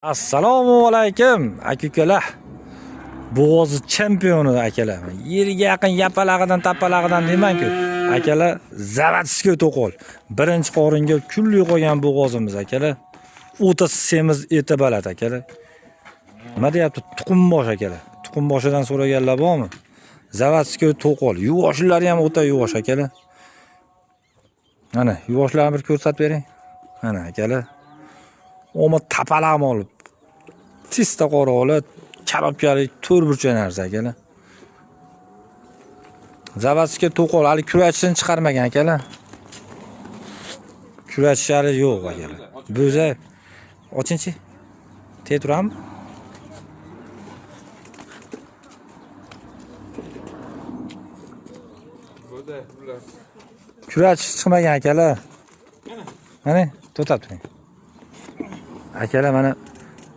Assalomu alaykum aka-ukalar. Bo'g'ozi chempioni akalar. Yerga yaqin yapalag'idan tapalag'idan demang-ku. Akalar, Zavatskiy to'qol. Birinchi qoringa kulli qo'ygan bo'g'ozimiz akalar. O'ta semiz eti balat akalar. Nima deyapti? Tuxumbosh akalar. Tuxumboshidan so'raganlar bormi? Zavatskiy to'qol. Yuvoshlari ham o'ta yuvosh akalar. Mana, yuvoshlarini bir ko'rsatib bering. Mana akalar. Oma tapalaqni olib, tista qora olib, karobkalik to'rtburchak narsa akalar. Zavatskiy to'qol, hali kurachini chiqarmagan akalar. Kurachlari yo'q akalar. Bo'za ochinchi. Tey turammi? Kurach chiqmagan akalar. Mana, to'xtab turing. Akalar mana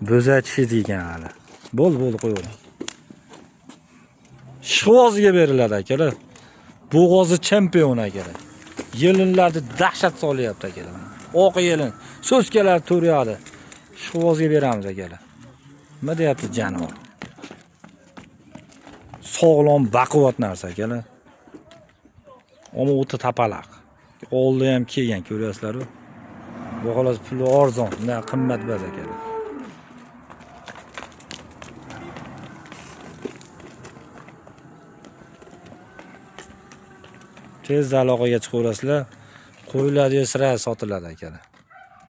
bo'zachi degan hali. Bo'l qo'yaver. Shivozga beriladi akalar. Bo'g'ozi chempion akalar. Yelinlarni dahshat solyapti akalar. Oq yelin, so'zkalar to'riyadi. Shivozga beramiz akalar. Nima deyapti jonivor? Sog'lom, baquvvat narsa akalar. Ammo o'ta tapalaq. Oldi ham kelgan, ko'ryapsizlar-ku. Bu xolos puli arzon, bunday qimmat emas akalar. Tez aloqaga chiqaverasizlar. Qo'yiladi, sira sotiladi akalar.